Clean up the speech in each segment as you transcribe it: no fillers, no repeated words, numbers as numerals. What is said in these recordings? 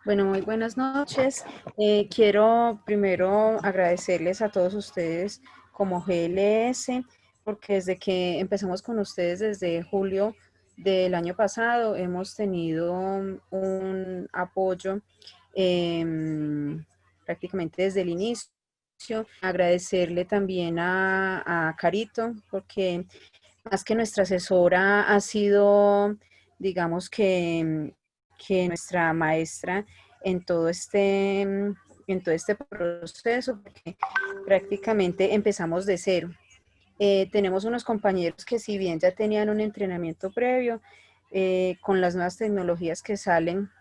Bueno, muy buenas noches. Quiero primero agradecerles a todos ustedes como GLS, porque desde que empezamos con ustedes desde julio del año pasado, hemos tenido un apoyo prácticamente desde el inicio. Agradecerle también a Carito, porque más que nuestra asesora ha sido, digamos que nuestra maestra en todo este proceso, porque prácticamente empezamos de cero. Tenemos unos compañeros que si bien ya tenían un entrenamiento previo, con las nuevas tecnologías que salen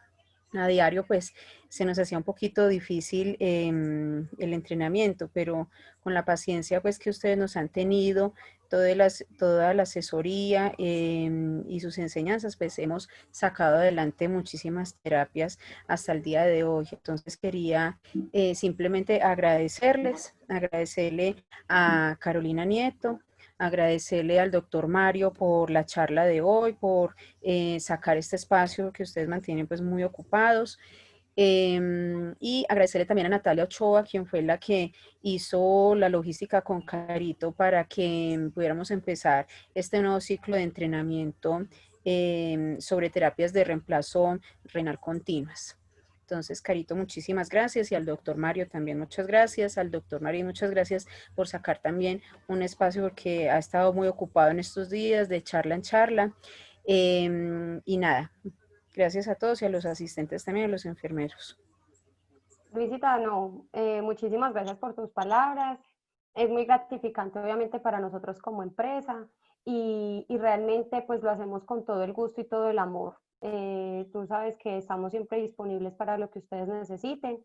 a diario, pues se nos hacía un poquito difícil el entrenamiento, pero con la paciencia pues que ustedes nos han tenido, toda la asesoría y sus enseñanzas, pues hemos sacado adelante muchísimas terapias hasta el día de hoy. Entonces quería simplemente agradecerle a Carolina Nieto, agradecerle al doctor Mario por la charla de hoy, por sacar este espacio que ustedes mantienen pues muy ocupados. Y agradecerle también a Natalia Ochoa, quien fue la que hizo la logística con Carito para que pudiéramos empezar este nuevo ciclo de entrenamiento sobre terapias de reemplazo renal continuas. Entonces, Carito, muchísimas gracias y al doctor Mario también muchas gracias. Al doctor Mario muchas gracias por sacar también un espacio porque ha estado muy ocupado en estos días de charla en charla. Y nada, gracias a todos y a los asistentes también, a los enfermeros. Luisita, no, muchísimas gracias por tus palabras. Es muy gratificante, obviamente, para nosotros como empresa y realmente pues lo hacemos con todo el gusto y todo el amor. Tú sabes que estamos siempre disponibles para lo que ustedes necesiten.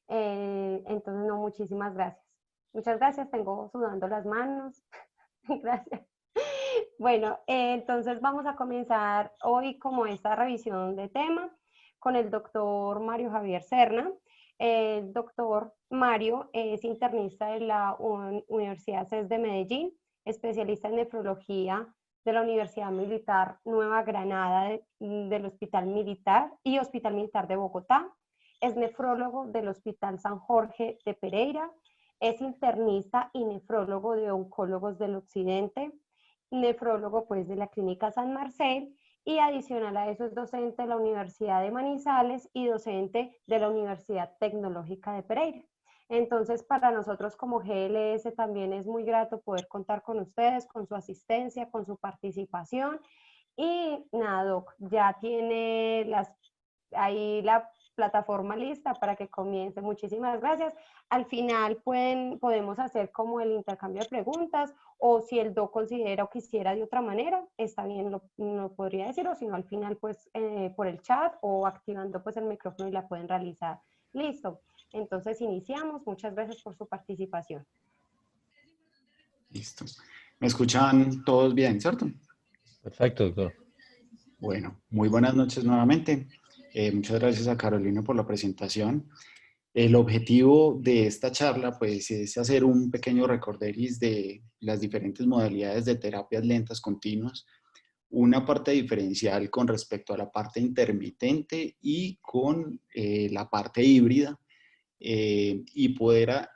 Entonces, no, muchísimas gracias. Muchas gracias, tengo sudando las manos. Gracias. Bueno, entonces vamos a comenzar hoy como esta revisión de tema con el doctor Mario Javier Serna. El doctor Mario es internista de la Universidad CES de Medellín, especialista en nefrología de la Universidad Militar Nueva Granada del Hospital Militar y Hospital Militar de Bogotá. Es nefrólogo del Hospital San Jorge de Pereira. Es internista y nefrólogo de Oncólogos del Occidente, nefrólogo pues de la Clínica San Marcel y adicional a eso es docente de la Universidad de Manizales y docente de la Universidad Tecnológica de Pereira. Entonces, para nosotros como GLS también es muy grato poder contar con ustedes, con su asistencia, con su participación. Y nada, Doc, ya tiene ahí la plataforma lista para que comience. Muchísimas gracias. Al final podemos hacer como el intercambio de preguntas o si el doc considera o quisiera de otra manera, está bien, lo podría decir, o si no, al final pues por el chat o activando pues el micrófono y la pueden realizar. Listo. Entonces iniciamos. Muchas gracias por su participación. Listo. ¿Me escuchan todos bien, cierto? Perfecto, doctor. Bueno, muy buenas noches nuevamente. Muchas gracias a Carolina por la presentación. El objetivo de esta charla pues, es hacer un pequeño recorderis de las diferentes modalidades de terapias lentas continuas, una parte diferencial con respecto a la parte intermitente y con la parte híbrida, y poder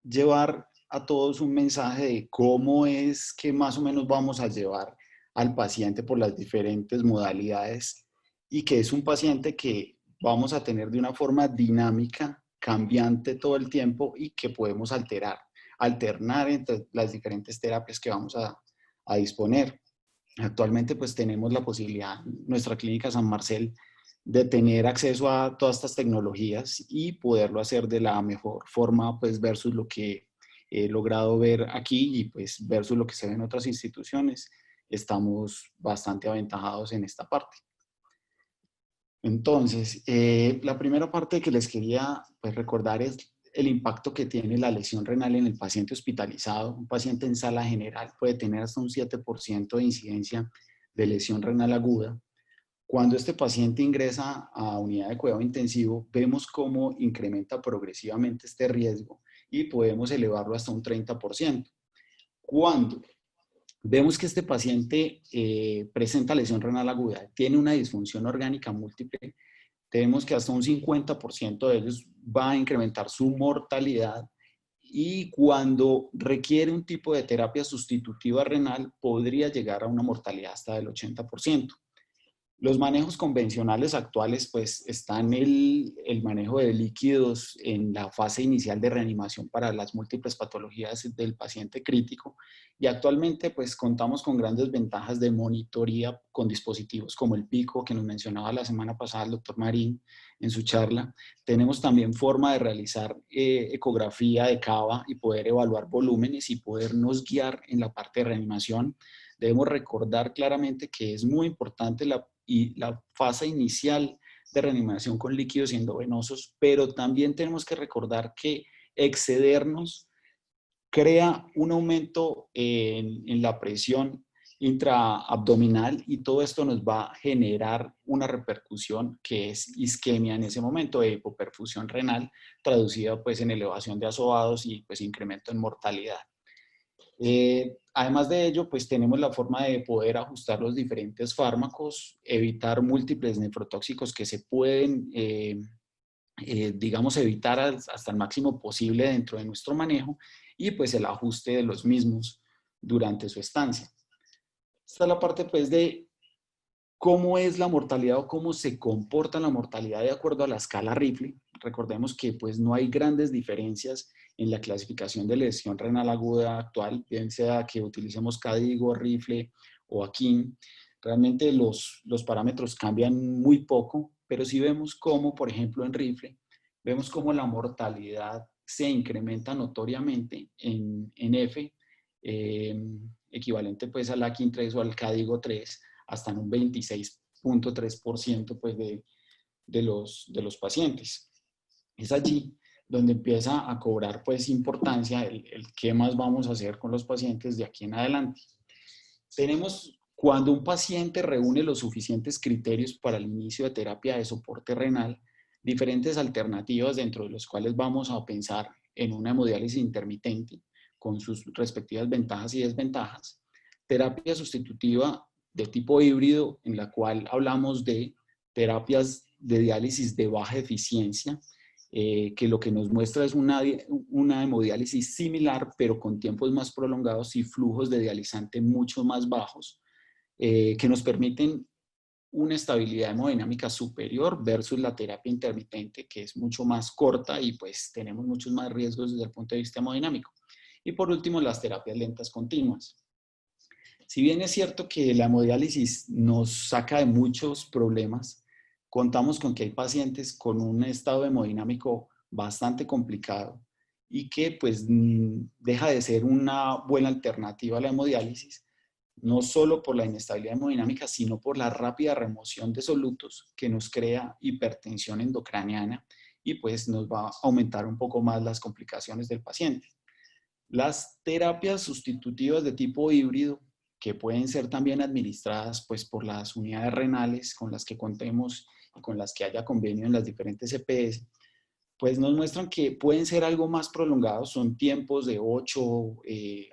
llevar a todos un mensaje de cómo es que más o menos vamos a llevar al paciente por las diferentes modalidades y que es un paciente que vamos a tener de una forma dinámica, cambiante todo el tiempo y que podemos alternar entre las diferentes terapias que vamos a disponer. Actualmente pues tenemos la posibilidad, nuestra clínica San Marcel, de tener acceso a todas estas tecnologías y poderlo hacer de la mejor forma pues versus lo que he logrado ver aquí y pues versus lo que se ve en otras instituciones. Estamos bastante aventajados en esta parte. Entonces, la primera parte que les quería pues, recordar es el impacto que tiene la lesión renal en el paciente hospitalizado. Un paciente en sala general puede tener hasta un 7% de incidencia de lesión renal aguda. Cuando este paciente ingresa a unidad de cuidado intensivo, vemos cómo incrementa progresivamente este riesgo y podemos elevarlo hasta un 30%. Cuando vemos que este paciente presenta lesión renal aguda, tiene una disfunción orgánica múltiple, tenemos que hasta un 50% de ellos va a incrementar su mortalidad, y cuando requiere un tipo de terapia sustitutiva renal podría llegar a una mortalidad hasta del 80%. Los manejos convencionales actuales, pues, están el manejo de líquidos en la fase inicial de reanimación para las múltiples patologías del paciente crítico, y actualmente, pues, contamos con grandes ventajas de monitoría con dispositivos como el Pico, que nos mencionaba la semana pasada el doctor Marín en su charla. Tenemos también forma de realizar ecografía de cava y poder evaluar volúmenes y podernos guiar en la parte de reanimación. Debemos recordar claramente que es muy importante la fase inicial de reanimación con líquidos endovenosos, pero también tenemos que recordar que excedernos crea un aumento en la presión intraabdominal, y todo esto nos va a generar una repercusión que es isquemia en ese momento, de hipoperfusión renal, traducida pues en elevación de azoados y pues incremento en mortalidad. Además de ello, pues tenemos la forma de poder ajustar los diferentes fármacos, evitar múltiples nefrotóxicos que se pueden, digamos, evitar hasta el máximo posible dentro de nuestro manejo, y pues el ajuste de los mismos durante su estancia. Esta es la parte pues de cómo es la mortalidad o cómo se comporta la mortalidad de acuerdo a la escala Rifle. Recordemos que pues no hay grandes diferencias en la clasificación de lesión renal aguda actual, bien sea que utilicemos CADIGO, Rifle o AKIN. Realmente los parámetros cambian muy poco, pero si vemos cómo, por ejemplo, en Rifle, vemos cómo la mortalidad se incrementa notoriamente en F, equivalente pues al AKIN 3 o al CADIGO 3, hasta en un 26.3% pues de los pacientes. Es allí donde empieza a cobrar pues importancia el qué más vamos a hacer con los pacientes de aquí en adelante. Tenemos, cuando un paciente reúne los suficientes criterios para el inicio de terapia de soporte renal, diferentes alternativas, dentro de los cuales vamos a pensar en una hemodiálisis intermitente con sus respectivas ventajas y desventajas, terapia sustitutiva de tipo híbrido, en la cual hablamos de terapias de diálisis de baja eficiencia, que lo que nos muestra es una hemodiálisis similar, pero con tiempos más prolongados y flujos de dializante mucho más bajos, que nos permiten una estabilidad hemodinámica superior versus la terapia intermitente, que es mucho más corta y pues tenemos muchos más riesgos desde el punto de vista hemodinámico. Y por último, las terapias lentas continuas. Si bien es cierto que la hemodiálisis nos saca de muchos problemas, contamos con que hay pacientes con un estado hemodinámico bastante complicado y que pues deja de ser una buena alternativa a la hemodiálisis, no solo por la inestabilidad hemodinámica, sino por la rápida remoción de solutos que nos crea hipertensión endocraniana y pues nos va a aumentar un poco más las complicaciones del paciente. Las terapias sustitutivas de tipo híbrido, que pueden ser también administradas pues, por las unidades renales con las que contemos y con las que haya convenio en las diferentes EPS, pues nos muestran que pueden ser algo más prolongados, son tiempos de 8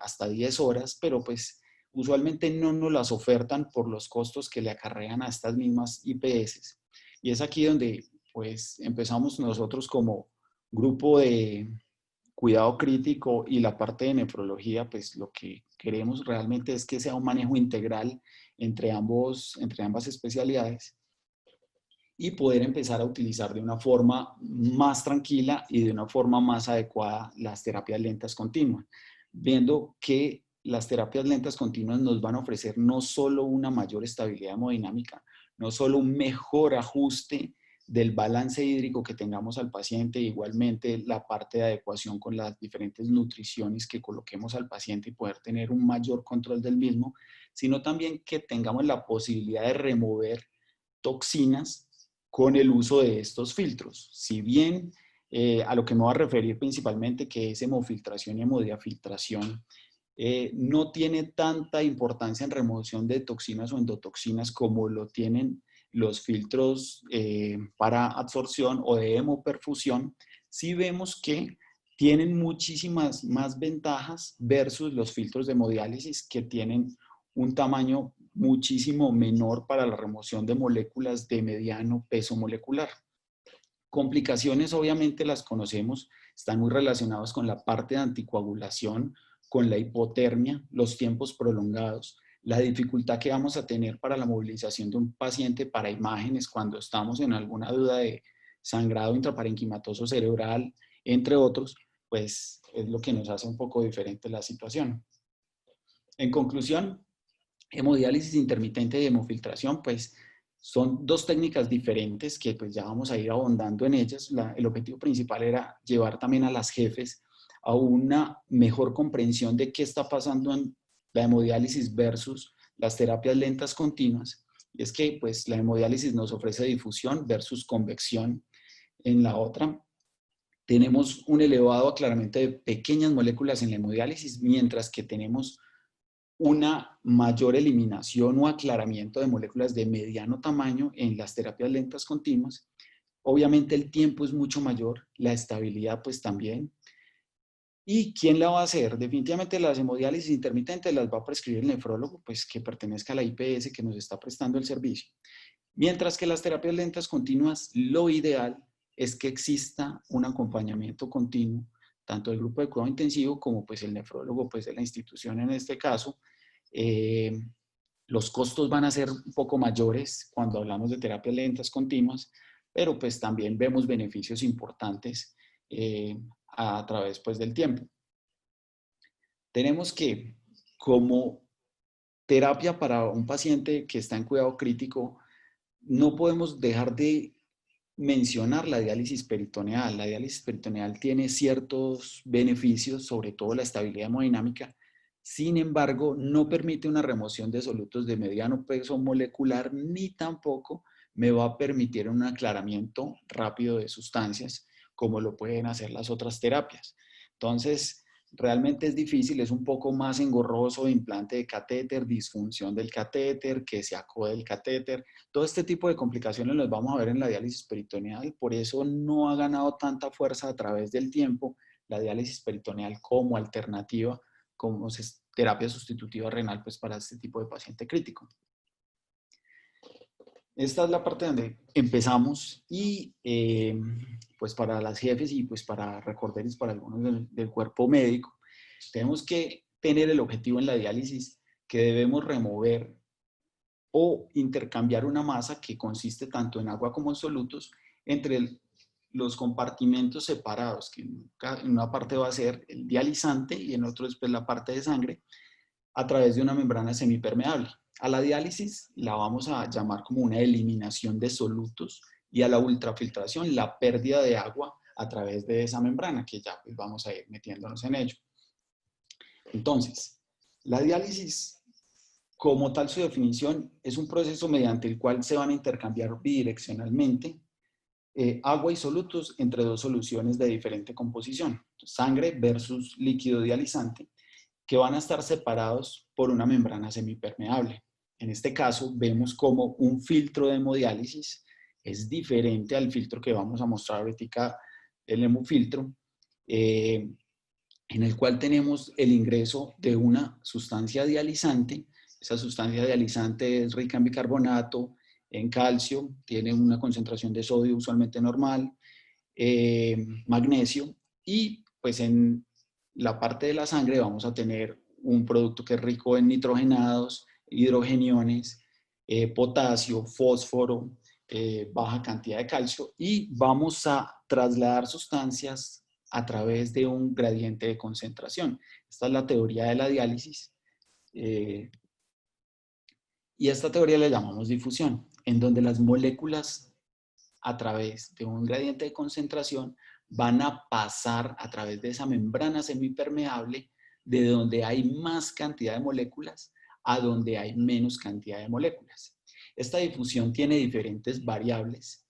hasta 10 horas, pero pues usualmente no nos las ofertan por los costos que le acarrean a estas mismas IPS. Y es aquí donde pues empezamos nosotros como grupo de cuidado crítico y la parte de nefrología, pues lo que queremos realmente es que sea un manejo integral entre ambas especialidades, y poder empezar a utilizar de una forma más tranquila y de una forma más adecuada las terapias lentas continuas, viendo que las terapias lentas continuas nos van a ofrecer no solo una mayor estabilidad hemodinámica, no solo un mejor ajuste del balance hídrico que tengamos al paciente, igualmente la parte de adecuación con las diferentes nutriciones que coloquemos al paciente y poder tener un mayor control del mismo, sino también que tengamos la posibilidad de remover toxinas con el uso de estos filtros. Si bien a lo que me voy a referir principalmente, que es hemofiltración y hemodiafiltración, no tiene tanta importancia en remoción de toxinas o endotoxinas como lo tienen los filtros para absorción o de hemoperfusión, sí vemos que tienen muchísimas más ventajas versus los filtros de hemodiálisis, que tienen un tamaño muchísimo menor para la remoción de moléculas de mediano peso molecular. Complicaciones obviamente las conocemos, están muy relacionadas con la parte de anticoagulación, con la hipotermia, los tiempos prolongados, la dificultad que vamos a tener para la movilización de un paciente para imágenes cuando estamos en alguna duda de sangrado intraparenquimatoso cerebral, entre otros, pues es lo que nos hace un poco diferente la situación. En conclusión, hemodiálisis intermitente y hemofiltración, pues son dos técnicas diferentes que pues ya vamos a ir ahondando en ellas. El objetivo principal era llevar también a las jefes a una mejor comprensión de qué está pasando en la hemodiálisis versus las terapias lentas continuas. Y es que pues la hemodiálisis nos ofrece difusión versus convección en la otra. Tenemos un elevado aclaramiento de pequeñas moléculas en la hemodiálisis, mientras que tenemos una mayor eliminación o aclaramiento de moléculas de mediano tamaño en las terapias lentas continuas. Obviamente el tiempo es mucho mayor, la estabilidad pues también. ¿Y quién la va a hacer? Definitivamente las hemodiálisis intermitentes las va a prescribir el nefrólogo, pues que pertenezca a la IPS que nos está prestando el servicio. Mientras que las terapias lentas continuas, lo ideal es que exista un acompañamiento continuo, tanto del grupo de cuidado intensivo como pues el nefrólogo pues de la institución en este caso. Los costos van a ser un poco mayores cuando hablamos de terapias lentas continuas, pero pues también vemos beneficios importantes a través pues del tiempo. Tenemos que, como terapia para un paciente que está en cuidado crítico, no podemos dejar de mencionar la diálisis peritoneal. La diálisis peritoneal tiene ciertos beneficios, sobre todo la estabilidad hemodinámica. Sin embargo, no permite una remoción de solutos de mediano peso molecular, ni tampoco me va a permitir un aclaramiento rápido de sustancias, como lo pueden hacer las otras terapias. Entonces, realmente es difícil, es un poco más engorroso, implante de catéter, disfunción del catéter, que se acode el catéter. Todo este tipo de complicaciones los vamos a ver en la diálisis peritoneal, por eso no ha ganado tanta fuerza a través del tiempo la diálisis peritoneal como alternativa, como terapia sustitutiva renal pues para este tipo de paciente crítico. Esta es la parte donde empezamos y pues para las jefes y pues para recorderis para algunos del cuerpo médico, tenemos que tener el objetivo en la diálisis que debemos remover o intercambiar una masa que consiste tanto en agua como en solutos entre los compartimentos separados, que en una parte va a ser el dializante y en otro después la parte de sangre, a través de una membrana semipermeable. A la diálisis la vamos a llamar como una eliminación de solutos y a la ultrafiltración la pérdida de agua a través de esa membrana, que ya pues vamos a ir metiéndonos en ello. Entonces, la diálisis, como tal su definición, es un proceso mediante el cual se van a intercambiar bidireccionalmente agua y solutos entre dos soluciones de diferente composición, sangre versus líquido dializante, que van a estar separados por una membrana semipermeable. En este caso, vemos como un filtro de hemodiálisis es diferente al filtro que vamos a mostrar ahorita, el hemofiltro, en el cual tenemos el ingreso de una sustancia dializante. Esa sustancia dializante es rica en bicarbonato, en calcio, tiene una concentración de sodio usualmente normal, magnesio, y pues en la parte de la sangre vamos a tener un producto que es rico en nitrogenados, hidrogeniones, potasio, fósforo, baja cantidad de calcio, y vamos a trasladar sustancias a través de un gradiente de concentración. Esta es la teoría de la diálisis. Y a esta teoría le llamamos difusión, en donde las moléculas a través de un gradiente de concentración van a pasar a través de esa membrana semipermeable de donde hay más cantidad de moléculas a donde hay menos cantidad de moléculas. Esta difusión tiene diferentes variables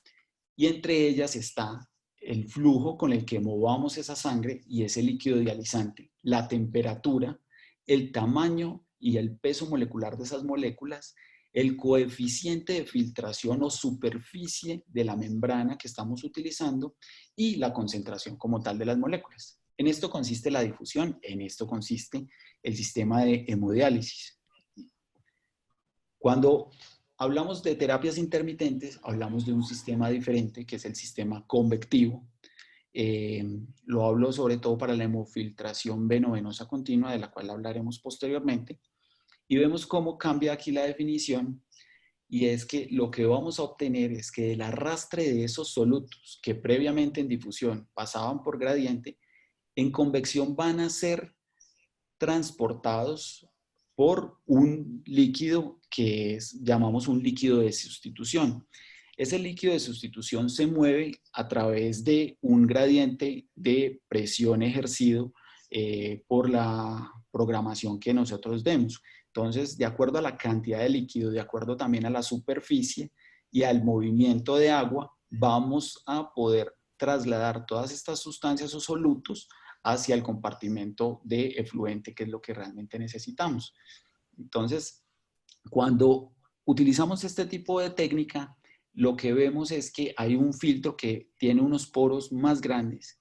y entre ellas está el flujo con el que movamos esa sangre y ese líquido dializante, la temperatura, el tamaño y el peso molecular de esas moléculas, el coeficiente de filtración o superficie de la membrana que estamos utilizando y la concentración como tal de las moléculas. En esto consiste la difusión, en esto consiste el sistema de hemodiálisis. Cuando hablamos de terapias intermitentes, hablamos de un sistema diferente, que es el sistema convectivo. Lo hablo sobre todo para la hemofiltración venovenosa continua, de la cual hablaremos posteriormente. Y vemos cómo cambia aquí la definición, y es que lo que vamos a obtener es que el arrastre de esos solutos que previamente en difusión pasaban por gradiente, en convección van a ser transportados por un líquido que llamamos un líquido de sustitución. Ese líquido de sustitución se mueve a través de un gradiente de presión ejercido por la programación que nosotros demos. Entonces, de acuerdo a la cantidad de líquido, de acuerdo también a la superficie y al movimiento de agua, vamos a poder trasladar todas estas sustancias o solutos hacia el compartimento de efluente, que es lo que realmente necesitamos. Entonces, cuando utilizamos este tipo de técnica, lo que vemos es que hay un filtro que tiene unos poros más grandes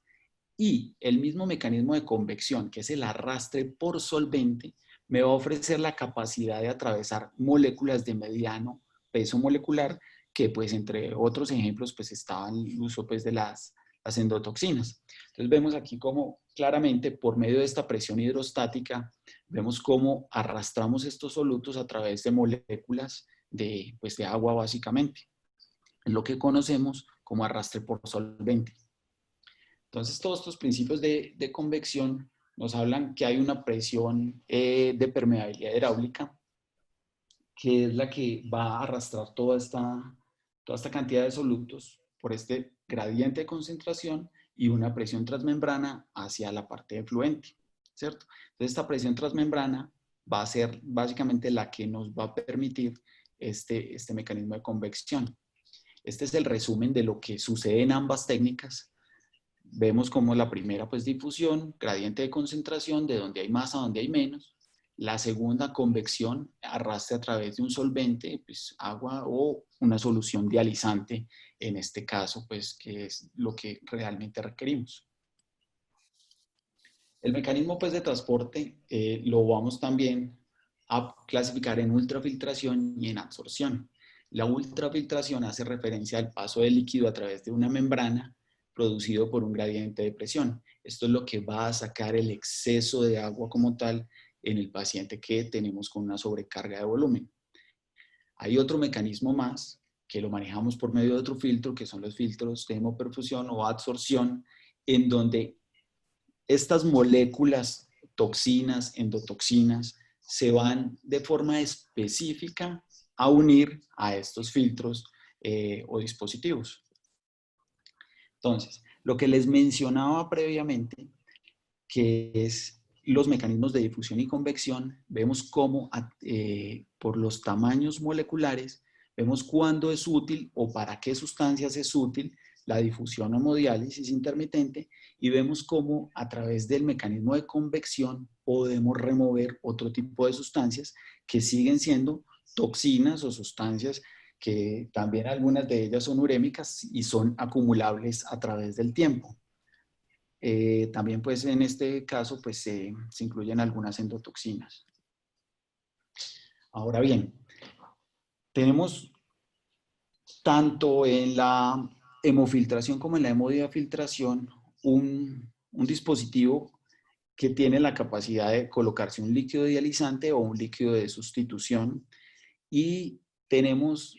y el mismo mecanismo de convección, que es el arrastre por solvente, me va a ofrecer la capacidad de atravesar moléculas de mediano peso molecular, que pues entre otros ejemplos pues estaban el uso pues de las endotoxinas. Entonces vemos aquí cómo claramente por medio de esta presión hidrostática vemos cómo arrastramos estos solutos a través de moléculas pues de agua básicamente, lo que conocemos como arrastre por solvente. Entonces todos estos principios de convección nos hablan que hay una presión de permeabilidad hidráulica, que es la que va a arrastrar toda esta cantidad de solutos por este gradiente de concentración y una presión transmembrana hacia la parte efluente, ¿cierto? Entonces esta presión transmembrana va a ser básicamente la que nos va a permitir este mecanismo de convección. Este es el resumen de lo que sucede en ambas técnicas. Vemos como la primera, pues difusión, gradiente de concentración, de donde hay más a donde hay menos. La segunda, convección, arrastre a través de un solvente, pues agua o una solución dializante, en este caso, pues que es lo que realmente requerimos. El mecanismo pues de transporte lo vamos también a clasificar en ultrafiltración y en absorción. La ultrafiltración hace referencia al paso del líquido a través de una membrana producido por un gradiente de presión. Esto es lo que va a sacar el exceso de agua como tal en el paciente que tenemos con una sobrecarga de volumen. Hay otro mecanismo más que lo manejamos por medio de otro filtro, que son los filtros de hemoperfusión o adsorción, en donde estas moléculas, toxinas, endotoxinas, se van de forma específica a unir a estos filtros o dispositivos. Entonces, lo que les mencionaba previamente, que es los mecanismos de difusión y convección, vemos cómo por los tamaños moleculares, vemos cuándo es útil o para qué sustancias es útil la difusión o hemodiálisis intermitente, y vemos cómo a través del mecanismo de convección podemos remover otro tipo de sustancias que siguen siendo toxinas o sustancias que también algunas de ellas son urémicas y son acumulables a través del tiempo. También pues en este caso pues se incluyen algunas endotoxinas. Ahora bien, tenemos tanto en la hemofiltración como en la hemodiafiltración un dispositivo que tiene la capacidad de colocarse un líquido dializante o un líquido de sustitución, y tenemos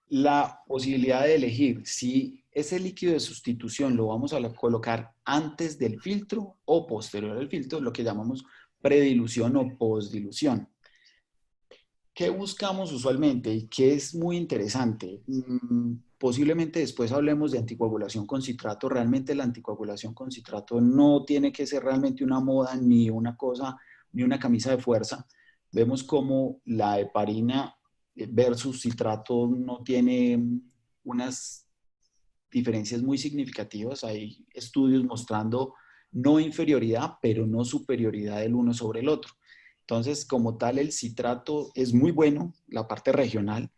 la posibilidad de elegir si ese líquido de sustitución lo vamos a colocar antes del filtro o posterior al filtro, lo que llamamos predilución o postdilución. ¿Qué buscamos usualmente y qué es muy interesante? Posiblemente después hablemos de anticoagulación con citrato. Realmente la anticoagulación con citrato no tiene que ser realmente una moda ni una cosa, ni una camisa de fuerza. Vemos como la heparina versus citrato no tiene unas diferencias muy significativas. Hay estudios mostrando no inferioridad, pero no superioridad del uno sobre el otro. Entonces, como tal, el citrato es muy bueno, la parte regional,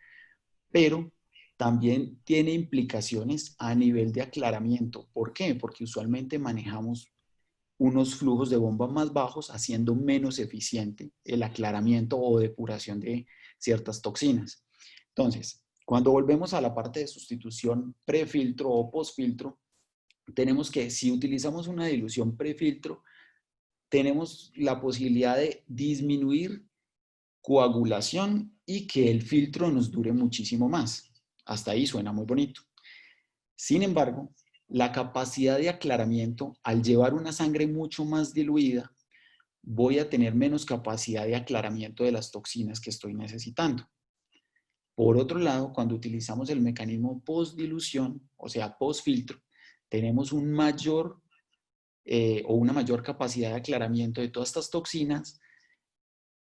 pero también tiene implicaciones a nivel de aclaramiento. ¿Por qué? Porque usualmente manejamos unos flujos de bomba más bajos, haciendo menos eficiente el aclaramiento o depuración de ciertas toxinas. Entonces, cuando volvemos a la parte de sustitución prefiltro o postfiltro, tenemos que, si utilizamos una dilución prefiltro, tenemos la posibilidad de disminuir coagulación y que el filtro nos dure muchísimo más. Hasta ahí suena muy bonito. Sin embargo, la capacidad de aclaramiento, al llevar una sangre mucho más diluida, voy a tener menos capacidad de aclaramiento de las toxinas que estoy necesitando. Por otro lado, cuando utilizamos el mecanismo postdilución, o sea, postfiltro, tenemos un mayor o una mayor capacidad de aclaramiento de todas estas toxinas,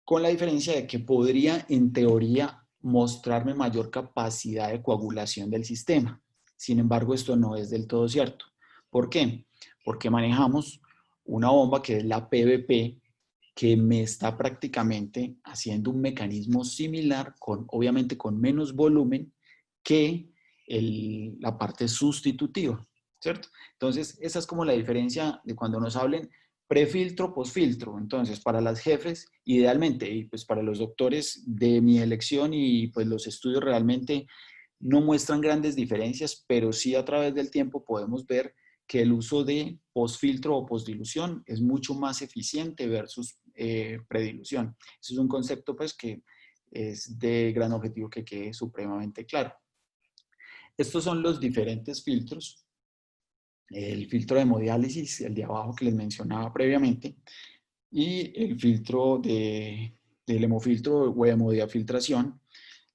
con la diferencia de que podría, en teoría, mostrarme mayor capacidad de coagulación del sistema. Sin embargo, esto no es del todo cierto. ¿Por qué? Porque manejamos una bomba que es la PVP, que me está prácticamente haciendo un mecanismo similar, obviamente con menos volumen que la parte sustitutiva, ¿cierto? Entonces, esa es como la diferencia de cuando nos hablen prefiltro, postfiltro. Entonces, para las jefes, idealmente, y pues para los doctores de mi elección y pues los estudios realmente no muestran grandes diferencias, pero sí a través del tiempo podemos ver que el uso de postfiltro o postdilución es mucho más eficiente versus predilución. Ese es un concepto pues que es de gran objetivo que quede supremamente claro. Estos son los diferentes filtros. El filtro de hemodiálisis, el de abajo que les mencionaba previamente, y el filtro del hemofiltro o hemodiafiltración,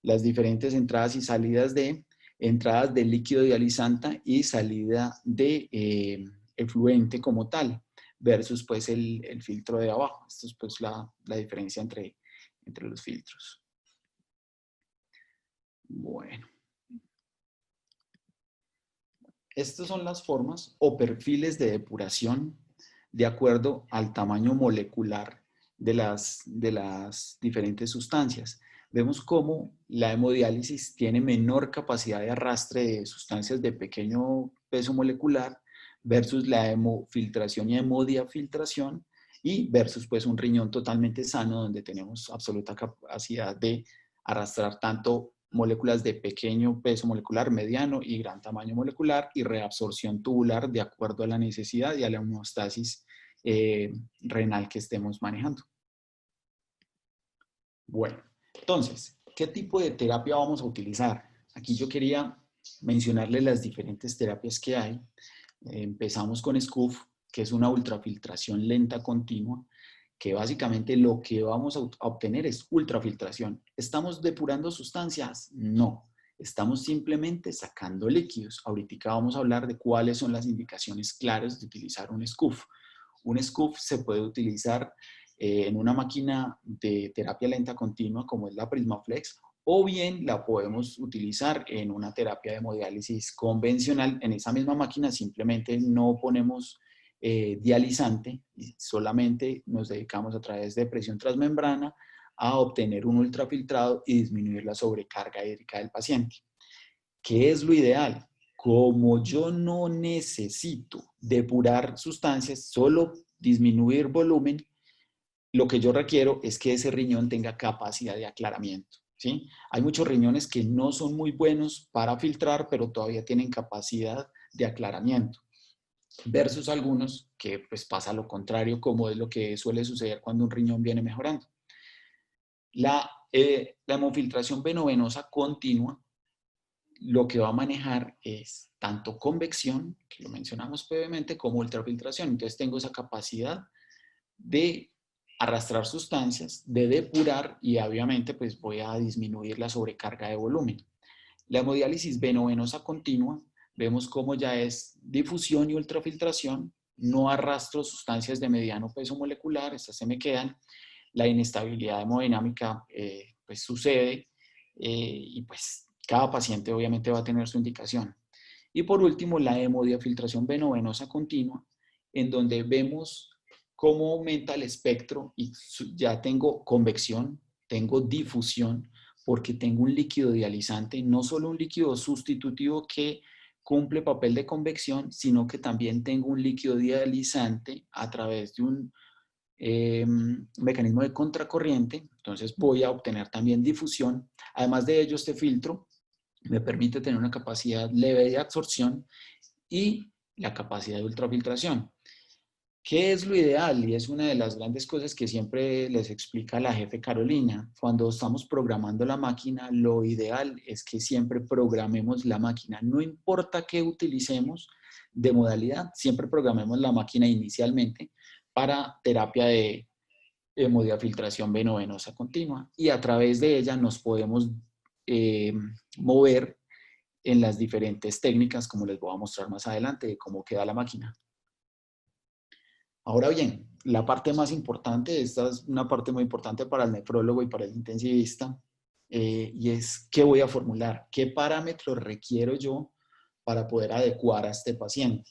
las diferentes entradas y salidas de entradas de líquido dializante y salida de efluente como tal, versus pues el filtro de abajo. Esto es pues la diferencia entre los filtros. Bueno. Estas son las formas o perfiles de depuración de acuerdo al tamaño molecular de las diferentes sustancias. Vemos cómo la hemodiálisis tiene menor capacidad de arrastre de sustancias de pequeño peso molecular versus la hemofiltración y hemodiafiltración y versus pues un riñón totalmente sano donde tenemos absoluta capacidad de arrastrar tanto moléculas de pequeño peso molecular, mediano y gran tamaño molecular y reabsorción tubular de acuerdo a la necesidad y a la homeostasis renal que estemos manejando. Bueno, entonces, ¿qué tipo de terapia vamos a utilizar? Aquí yo quería mencionarles las diferentes terapias que hay. Empezamos con SCUF, que es una ultrafiltración lenta continua, que básicamente lo que vamos a obtener es ultrafiltración. ¿Estamos depurando sustancias? No. Estamos simplemente sacando líquidos. Ahorita vamos a hablar de cuáles son las indicaciones claras de utilizar un SCUF. Un SCUF se puede utilizar en una máquina de terapia lenta continua como es la Prismaflex, o bien la podemos utilizar en una terapia de hemodiálisis convencional. En esa misma máquina simplemente no ponemos dializante y solamente nos dedicamos a través de presión transmembrana a obtener un ultrafiltrado y disminuir la sobrecarga hídrica del paciente. ¿Qué es lo ideal? Como yo no necesito depurar sustancias, solo disminuir volumen, lo que yo requiero es que ese riñón tenga capacidad de aclaramiento, ¿sí? Hay muchos riñones que no son muy buenos para filtrar, pero todavía tienen capacidad de aclaramiento, versus algunos que pues pasa lo contrario, como es lo que suele suceder cuando un riñón viene mejorando. La hemofiltración venovenosa continua lo que va a manejar es tanto convección, que lo mencionamos previamente, como ultrafiltración. Entonces tengo esa capacidad de arrastrar sustancias, de depurar y obviamente pues voy a disminuir la sobrecarga de volumen. La hemodiálisis venovenosa continua, vemos cómo ya es difusión y ultrafiltración, no arrastro sustancias de mediano peso molecular, estas se me quedan, la inestabilidad hemodinámica pues sucede y pues cada paciente obviamente va a tener su indicación. Y por último, la hemodiafiltración venovenosa continua, en donde vemos cómo aumenta el espectro y ya tengo convección, tengo difusión, porque tengo un líquido dializante, no solo un líquido sustitutivo que cumple papel de convección, sino que también tengo un líquido dializante a través de un mecanismo de contracorriente. Entonces voy a obtener también difusión, Además de ello, este filtro me permite tener una capacidad leve de absorción y la capacidad de ultrafiltración. ¿Qué es lo ideal? Y es una de las grandes cosas que siempre les explica la jefe Carolina. Cuando estamos programando la máquina, lo ideal es que siempre programemos la máquina. No importa qué utilicemos de modalidad, siempre programemos la máquina inicialmente para terapia de hemodiafiltración venovenosa continua. Y a través de ella nos podemos mover en las diferentes técnicas, como les voy a mostrar más adelante, de cómo queda la máquina. Ahora bien, la parte más importante, esta es una parte muy importante para el nefrólogo y para el intensivista, y es qué voy a formular, qué parámetros requiero yo para poder adecuar a este paciente.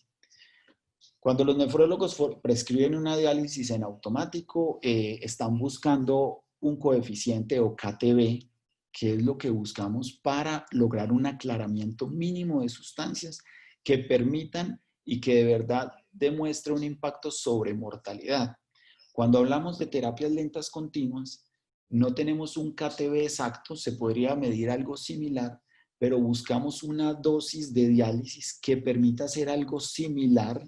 Cuando los nefrólogos prescriben una diálisis en automático, están buscando un coeficiente o KTB, que es lo que buscamos para lograr un aclaramiento mínimo de sustancias que permitan y que de verdad demuestre un impacto sobre mortalidad. Cuando hablamos de terapias lentas continuas, no tenemos un KTB exacto, se podría medir algo similar, pero buscamos una dosis de diálisis que permita hacer algo similar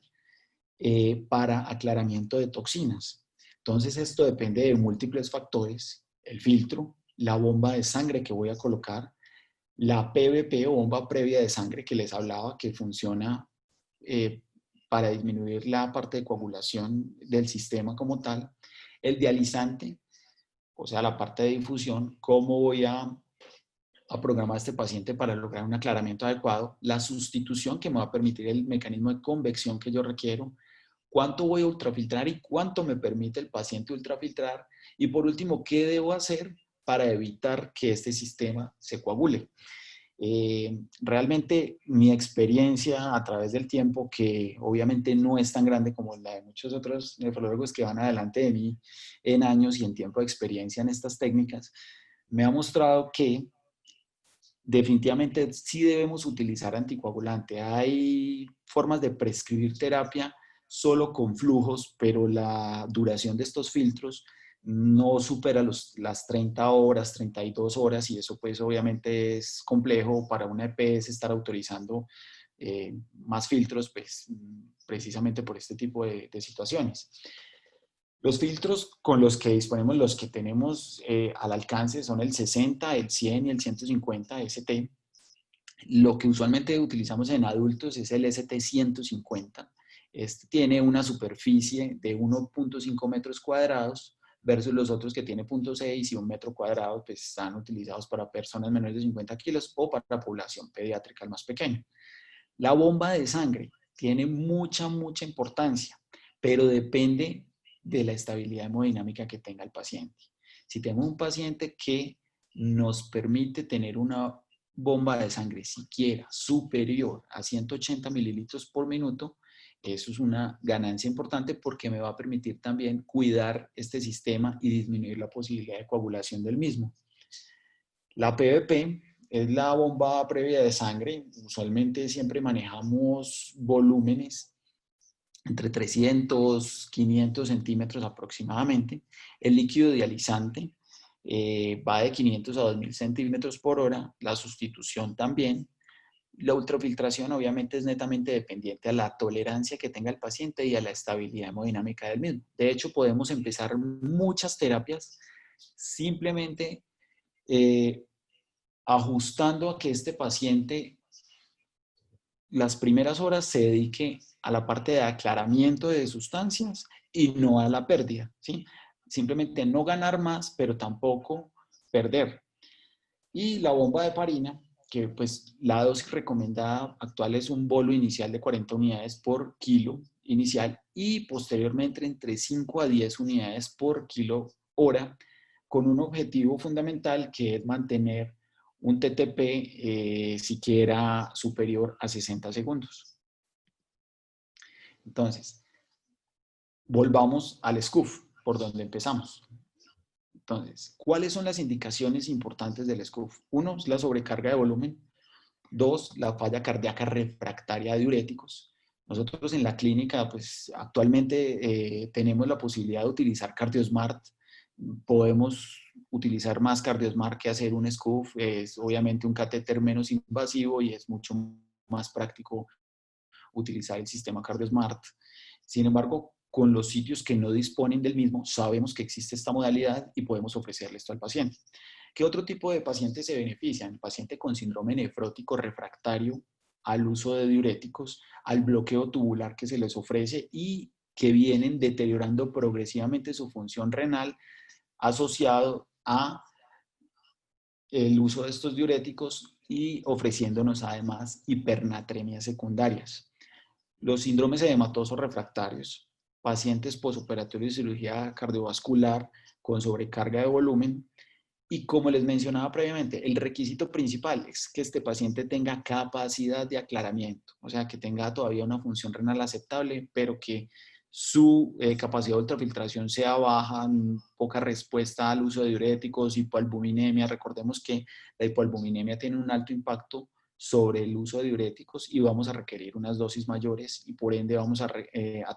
para aclaramiento de toxinas. Entonces esto depende de múltiples factores: el filtro, la bomba de sangre que voy a colocar, la PVP o bomba previa de sangre que les hablaba, que funciona para disminuir la parte de coagulación del sistema como tal, el dializante, o sea, la parte de difusión, cómo voy a programar a este paciente para lograr un aclaramiento adecuado, la sustitución que me va a permitir el mecanismo de convección que yo requiero, cuánto voy a ultrafiltrar y cuánto me permite el paciente ultrafiltrar, y por último, qué debo hacer para evitar que este sistema se coagule. Realmente mi experiencia a través del tiempo, que obviamente no es tan grande como la de muchos otros nefrólogos que van adelante de mí en años y en tiempo de experiencia en estas técnicas, me ha mostrado que definitivamente sí debemos utilizar anticoagulante. Hay formas de prescribir terapia solo con flujos, pero la duración de estos filtros no supera las 30 horas, 32 horas, y eso pues obviamente es complejo para una EPS estar autorizando más filtros, pues precisamente por este tipo de situaciones. Los filtros con los que disponemos, los que tenemos al alcance, son el 60, el 100 y el 150 ST. Lo que usualmente utilizamos en adultos es el ST150. Este tiene una superficie de 1.5 metros cuadrados versus los otros que tiene 0.6 y 1 metro cuadrado, pues están utilizados para personas menores de 50 kilos o para población pediátrica más pequeña. La bomba de sangre tiene mucha importancia, pero depende de la estabilidad hemodinámica que tenga el paciente. Si tengo un paciente que nos permite tener una bomba de sangre siquiera superior a 180 mililitros por minuto, eso es una ganancia importante porque me va a permitir también cuidar este sistema y disminuir la posibilidad de coagulación del mismo. La PVP es la bomba previa de sangre. Usualmente siempre manejamos volúmenes entre 300, 500 centímetros aproximadamente. El líquido dializante va de 500 a 2000 centímetros por hora. La sustitución también. La ultrafiltración obviamente es netamente dependiente a la tolerancia que tenga el paciente y a la estabilidad hemodinámica del mismo. De hecho, podemos empezar muchas terapias simplemente ajustando a que este paciente las primeras horas se dedique a la parte de aclaramiento de sustancias y no a la pérdida, ¿sí? Simplemente no ganar más, pero tampoco perder. Y la bomba de heparina, que pues la dosis recomendada actual es un bolo inicial de 40 unidades por kilo inicial y posteriormente entre 5 a 10 unidades por kilo hora, con un objetivo fundamental que es mantener un TTP siquiera superior a 60 segundos. Entonces, volvamos al SCUF, por donde empezamos. Entonces, ¿cuáles son las indicaciones importantes del SCUF? Uno, es la sobrecarga de volumen. Dos, la falla cardíaca refractaria a diuréticos. Nosotros en la clínica, pues actualmente tenemos la posibilidad de utilizar CardioSmart Podemos utilizar más CardioSmart que hacer un SCUF. Es obviamente un catéter menos invasivo y es mucho más práctico utilizar el sistema CardioSmart. Sin embargo, con los sitios que no disponen del mismo, sabemos que existe esta modalidad y podemos ofrecerle esto al paciente. ¿Qué otro tipo de pacientes se benefician? El paciente con síndrome nefrótico refractario al uso de diuréticos, al bloqueo tubular que se les ofrece y que vienen deteriorando progresivamente su función renal asociado a el uso de estos diuréticos y ofreciéndonos además hipernatremias secundarias. Los síndromes edematosos refractarios, pacientes posoperatorios de cirugía cardiovascular con sobrecarga de volumen y, como les mencionaba previamente, el requisito principal es que este paciente tenga capacidad de aclaramiento, o sea, que tenga todavía una función renal aceptable, pero que su capacidad de ultrafiltración sea baja, poca respuesta al uso de diuréticos, hipoalbuminemia. Recordemos que la hipoalbuminemia tiene un alto impacto sobre el uso de diuréticos y vamos a requerir unas dosis mayores y por ende vamos a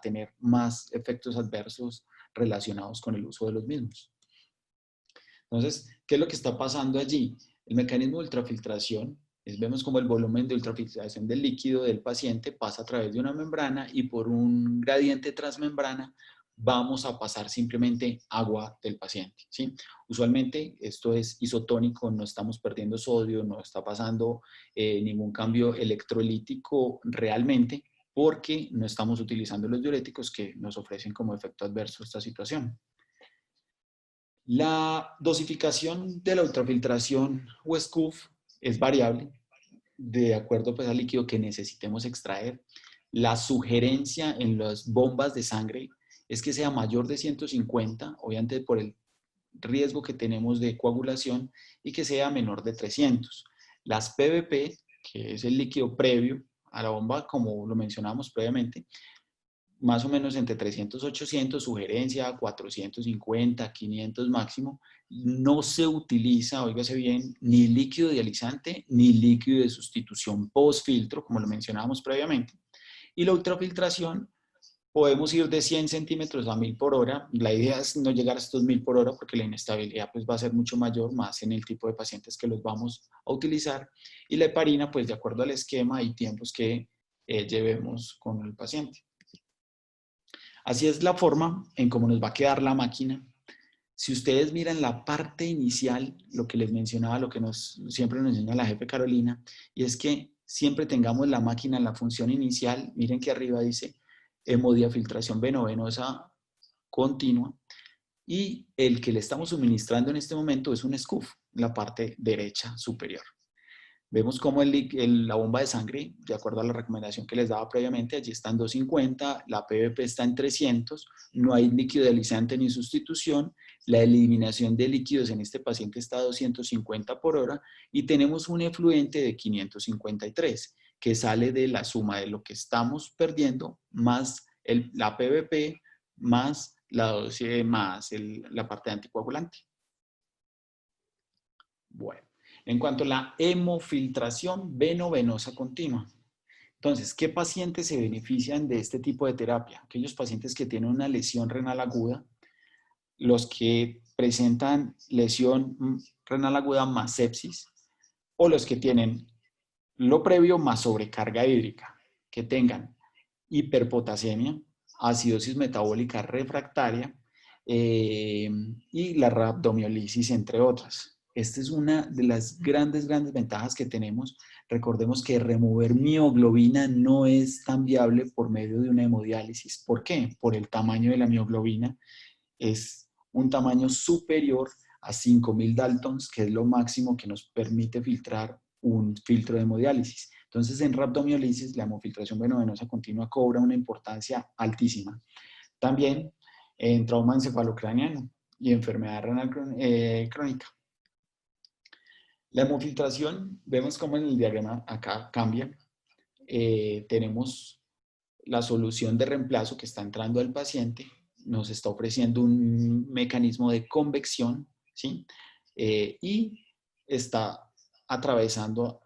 tener más efectos adversos relacionados con el uso de los mismos. Entonces, ¿qué es lo que está pasando allí? El mecanismo de ultrafiltración, vemos como el volumen de ultrafiltración del líquido del paciente pasa a través de una membrana y por un gradiente transmembrana vamos a pasar simplemente agua del paciente, ¿sí? Usualmente esto es isotónico, no estamos perdiendo sodio, no está pasando ningún cambio electrolítico realmente porque no estamos utilizando los diuréticos que nos ofrecen como efecto adverso esta situación. La dosificación de la ultrafiltración o SCUF es variable de acuerdo pues, al líquido que necesitemos extraer. La sugerencia en las bombas de sangre es que sea mayor de 150, obviamente por el riesgo que tenemos de coagulación, y que sea menor de 300. Las PVP, que es el líquido previo a la bomba, como lo mencionamos previamente, más o menos entre 300 y 800, sugerencia 450, 500 máximo. No se utiliza, óigase bien, ni líquido dializante ni líquido de sustitución post-filtro, como lo mencionábamos previamente. Y la ultrafiltración, podemos ir de 100 centímetros a 1000 por hora. La idea es no llegar a estos 1000 por hora porque la inestabilidad pues, va a ser mucho mayor, más en el tipo de pacientes que los vamos a utilizar. Y la heparina, pues de acuerdo al esquema y tiempos que llevemos con el paciente. Así es la forma en cómo nos va a quedar la máquina. Si ustedes miran la parte inicial, lo que les mencionaba, lo que siempre nos enseña la jefe Carolina, y es que siempre tengamos la máquina en la función inicial. Miren que arriba dice hemodiafiltración venovenosa continua, y el que le estamos suministrando en este momento es un SCUF, la parte derecha superior. Vemos cómo la bomba de sangre, de acuerdo a la recomendación que les daba previamente, allí está en 250, la PVP está en 300, no hay líquido dializante ni sustitución, la eliminación de líquidos en este paciente está a 250 por hora y tenemos un efluente de 553, que sale de la suma de lo que estamos perdiendo más la PVP más la dosis más la parte anticoagulante. Bueno. En cuanto a la hemofiltración venovenosa continua. Entonces, ¿qué pacientes se benefician de este tipo de terapia? Aquellos pacientes que tienen una lesión renal aguda, los que presentan lesión renal aguda más sepsis, o los que tienen lo previo más sobrecarga hídrica, que tengan hiperpotasemia, acidosis metabólica refractaria y la rhabdomiolisis, entre otras. Esta es una de las grandes ventajas que tenemos. Recordemos que remover mioglobina no es tan viable por medio de una hemodiálisis. ¿Por qué? Por el tamaño de la mioglobina. Es un tamaño superior a 5000 Daltons, que es lo máximo que nos permite filtrar un filtro de hemodiálisis. Entonces, en rhabdomiolisis, la hemofiltración venovenosa continua cobra una importancia altísima. También en trauma encefalocraniano y enfermedad renal crónica. La hemofiltración, vemos cómo en el diagrama acá cambia. Tenemos la solución de reemplazo que está entrando al paciente, nos está ofreciendo un mecanismo de convección, ¿sí? Y está atravesando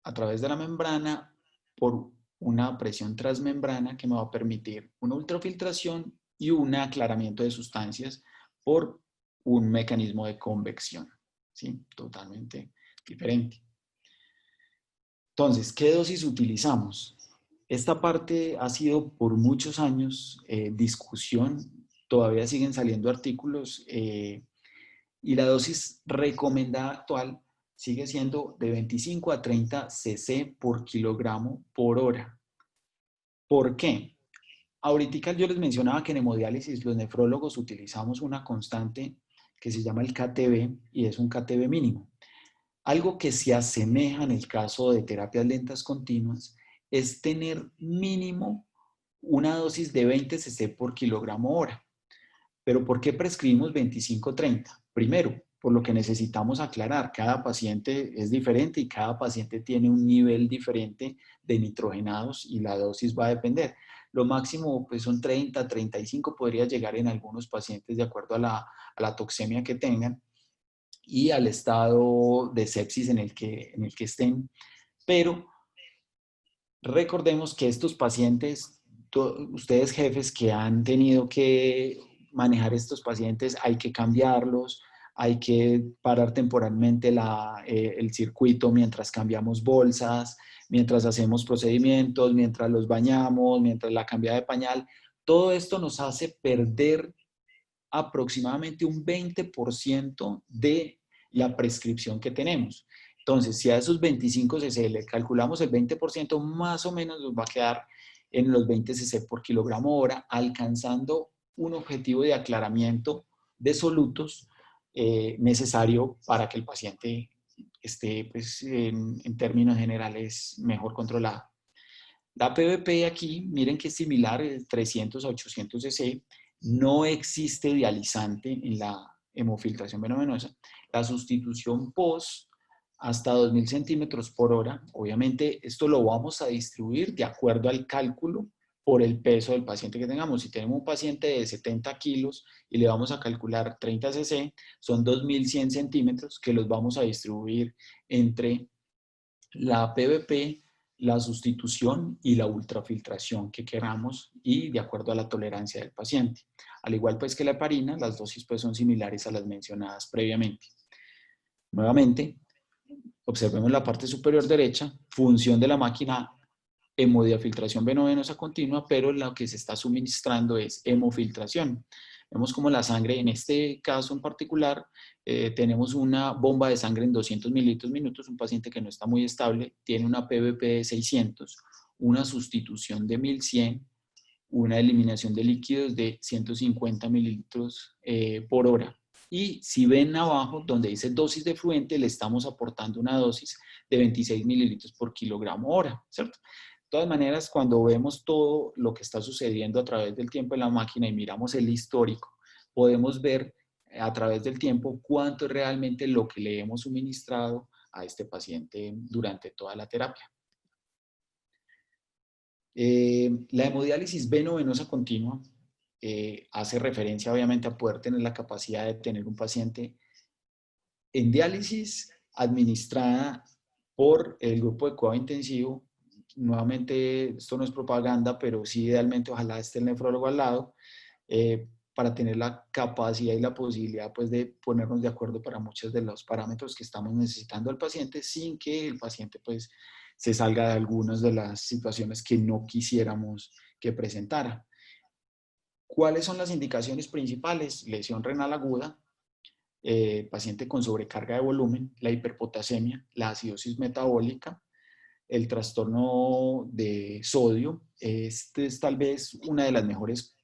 a través de la membrana por una presión transmembrana que me va a permitir una ultrafiltración y un aclaramiento de sustancias por un mecanismo de convección, ¿sí? Totalmente diferente. Entonces, ¿qué dosis utilizamos? Esta parte ha sido por muchos años discusión, todavía siguen saliendo artículos y la dosis recomendada actual sigue siendo de 25 a 30 cc por kilogramo por hora. ¿Por qué? Ahorita yo les mencionaba que en hemodiálisis los nefrólogos utilizamos una constante que se llama el KTB y es un KTB mínimo. Algo que se asemeja en el caso de terapias lentas continuas es tener mínimo una dosis de 20 cc por kilogramo hora. Pero ¿por qué prescribimos 25-30? Primero, por lo que necesitamos aclarar, cada paciente es diferente y cada paciente tiene un nivel diferente de nitrogenados y la dosis va a depender. Lo máximo pues son 30, 35, podría llegar en algunos pacientes de acuerdo a la toxemia que tengan y al estado de sepsis en el que estén. Pero recordemos que estos pacientes, ustedes jefes que han tenido que manejar estos pacientes, hay que cambiarlos, hay que parar temporalmente el circuito mientras cambiamos bolsas, mientras hacemos procedimientos, mientras los bañamos, mientras la cambiada de pañal. Todo esto nos hace perder aproximadamente un 20% de la prescripción que tenemos. Entonces, si a esos 25 cc le calculamos el 20%, más o menos nos va a quedar en los 20 cc por kilogramo hora, alcanzando un objetivo de aclaramiento de solutos necesario para que el paciente esté, pues, en términos generales, mejor controlado. La PVP aquí, miren que es similar, 300 a 800 cc. No existe dializante en la hemofiltración venovenosa. La sustitución POS hasta 2000 centímetros por hora, obviamente esto lo vamos a distribuir de acuerdo al cálculo por el peso del paciente que tengamos. Si tenemos un paciente de 70 kilos y le vamos a calcular 30 cc, son 2100 centímetros que los vamos a distribuir entre la PVP, la sustitución y la ultrafiltración que queramos y de acuerdo a la tolerancia del paciente. Al igual pues que la heparina, las dosis pues son similares a las mencionadas previamente. Nuevamente, observemos la parte superior derecha, función de la máquina, hemodiafiltración venovenosa continua, pero lo que se está suministrando es hemofiltración. Vemos como la sangre, en este caso en particular, tenemos una bomba de sangre en 200 mililitros minutos, un paciente que no está muy estable, tiene una PVP de 600, una sustitución de 1100, una eliminación de líquidos de 150 mililitros por hora. Y si ven abajo, donde dice dosis de fluente, le estamos aportando una dosis de 26 mililitros por kilogramo hora, ¿cierto? De todas maneras, cuando vemos todo lo que está sucediendo a través del tiempo en la máquina y miramos el histórico, podemos ver a través del tiempo cuánto es realmente lo que le hemos suministrado a este paciente durante toda la terapia. La hemodiálisis venovenosa continua hace referencia obviamente a poder tener la capacidad de tener un paciente en diálisis administrada por el grupo de cuidado intensivo. Nuevamente, esto no es propaganda, pero sí idealmente ojalá esté el nefrólogo al lado para tener la capacidad y la posibilidad pues, de ponernos de acuerdo para muchos de los parámetros que estamos necesitando al paciente sin que el paciente pues, se salga de algunas de las situaciones que no quisiéramos que presentara. ¿Cuáles son las indicaciones principales? Lesión renal aguda, paciente con sobrecarga de volumen, la hiperpotasemia, la acidosis metabólica, el trastorno de sodio. Este es tal vez una de las mejores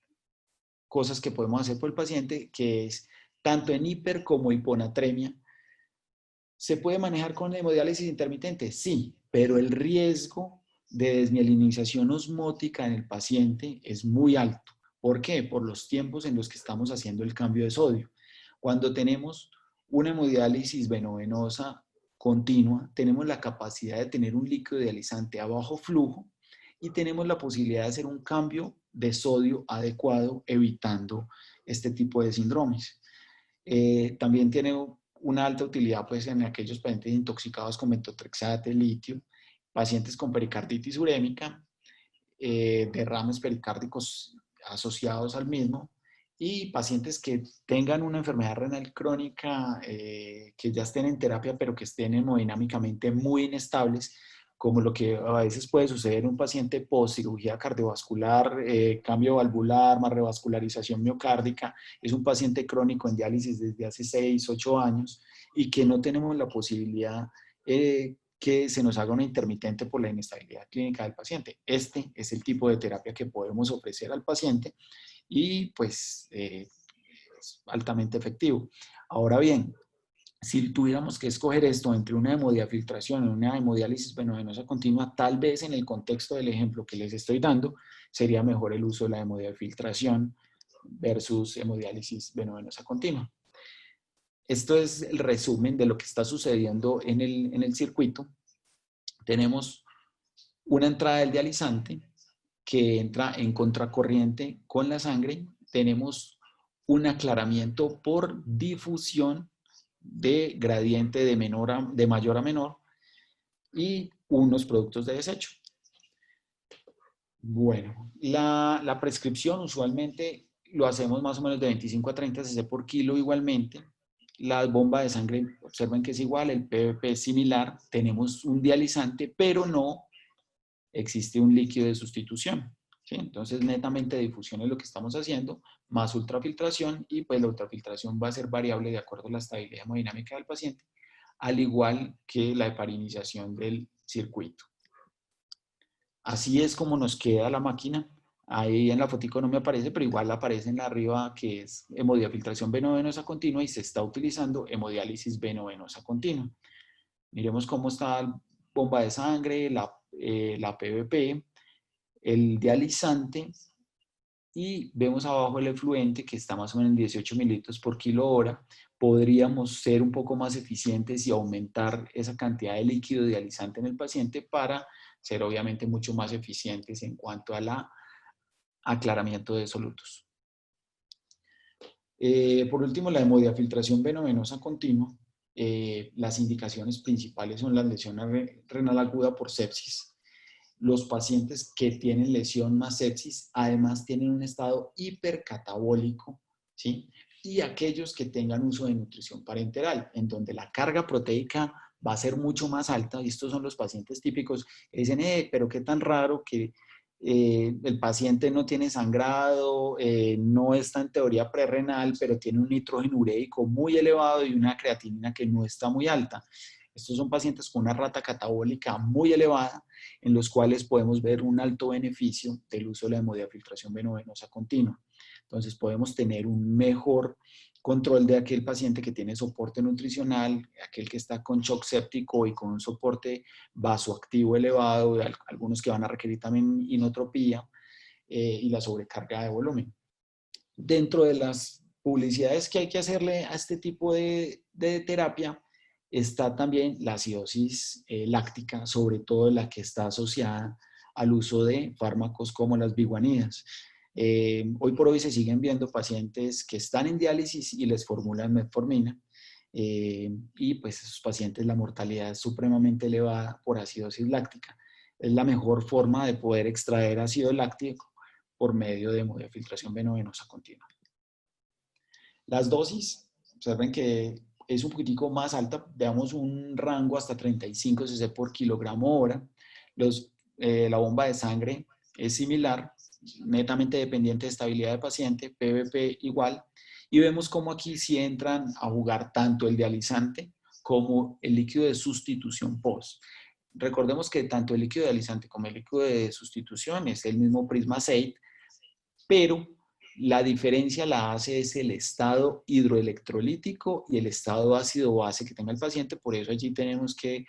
cosas que podemos hacer por el paciente, que es tanto en hiper como hiponatremia. ¿Se puede manejar con hemodiálisis intermitente? Sí, pero el riesgo de desmielinización osmótica en el paciente es muy alto. ¿Por qué? Por los tiempos en los que estamos haciendo el cambio de sodio. Cuando tenemos una hemodiálisis venovenosa continua, tenemos la capacidad de tener un líquido dializante a bajo flujo y tenemos la posibilidad de hacer un cambio de sodio adecuado, evitando este tipo de síndromes. También tiene una alta utilidad pues, en aquellos pacientes intoxicados con metotrexate, litio, pacientes con pericarditis urémica, derrames pericárdicos asociados al mismo y pacientes que tengan una enfermedad renal crónica, que ya estén en terapia, pero que estén hemodinámicamente muy inestables, como lo que a veces puede suceder en un paciente post cirugía cardiovascular, cambio valvular, más revascularización miocárdica. Es un paciente crónico en diálisis desde hace 6, 8 años y que no tenemos la posibilidad que se nos haga una intermitente por la inestabilidad clínica del paciente. Este es el tipo de terapia que podemos ofrecer al paciente y pues es altamente efectivo. Ahora bien, si tuviéramos que escoger esto entre una hemodiafiltración y una hemodiálisis venovenosa continua, tal vez en el contexto del ejemplo que les estoy dando, sería mejor el uso de la hemodiafiltración versus hemodiálisis venovenosa continua. Esto es el resumen de lo que está sucediendo en el circuito. Tenemos una entrada del dializante que entra en contracorriente con la sangre. Tenemos un aclaramiento por difusión de gradiente de mayor a menor y unos productos de desecho. Bueno, la prescripción usualmente lo hacemos más o menos de 25 a 30 cc por kilo igualmente. La bomba de sangre, observen que es igual, el PVP es similar, tenemos un dializante, pero no existe un líquido de sustitución. ¿Sí? Entonces, netamente difusión es lo que estamos haciendo, más ultrafiltración, y pues la ultrafiltración va a ser variable de acuerdo a la estabilidad hemodinámica del paciente, al igual que la heparinización del circuito. Así es como nos queda la máquina. Ahí en la fotico no me aparece, pero igual aparece en la arriba que es hemodiafiltración venovenosa continua y se está utilizando hemodiálisis venovenosa continua. Miremos cómo está la bomba de sangre, la PVP, el dializante, y vemos abajo el efluente que está más o menos en 18 mililitros por kilo hora. Podríamos ser un poco más eficientes y aumentar esa cantidad de líquido dializante en el paciente para ser obviamente mucho más eficientes en cuanto a la aclaramiento de solutos. Por último, la hemodiafiltración venovenosa continua. Las indicaciones principales son la lesión renal aguda por sepsis. Los pacientes que tienen lesión más sepsis además tienen un estado hipercatabólico, ¿sí? Y aquellos que tengan uso de nutrición parenteral, en donde la carga proteica va a ser mucho más alta, y estos son los pacientes típicos que dicen, pero qué tan raro que el paciente no tiene sangrado, no está en teoría prerrenal, pero tiene un nitrógeno ureico muy elevado y una creatinina que no está muy alta. Estos son pacientes con una rata catabólica muy elevada, en los cuales podemos ver un alto beneficio del uso de la hemodiafiltración venovenosa continua. Entonces podemos tener un mejor control de aquel paciente que tiene soporte nutricional, aquel que está con shock séptico y con un soporte vasoactivo elevado, algunos que van a requerir también inotropía y la sobrecarga de volumen. Dentro de las publicidades que hay que hacerle a este tipo de terapia, está también la acidosis láctica, sobre todo la que está asociada al uso de fármacos como las biguanidas. Hoy por hoy se siguen viendo pacientes que están en diálisis y les formulan metformina, y pues esos pacientes la mortalidad es supremamente elevada por acidosis láctica. Es la mejor forma de poder extraer ácido láctico por medio de hemodiafiltración venovenosa continua. Las dosis, observen que es un poquitico más alta, veamos un rango hasta 35 cc por kilogramo hora. La bomba de sangre es similar, netamente dependiente de estabilidad de paciente, PVP igual, y vemos cómo aquí sí entran a jugar tanto el dializante como el líquido de sustitución post. Recordemos que tanto el líquido dializante como el líquido de sustitución es el mismo prisma 6, pero la diferencia la hace es el estado hidroelectrolítico y el estado ácido-base que tenga el paciente. Por eso allí tenemos que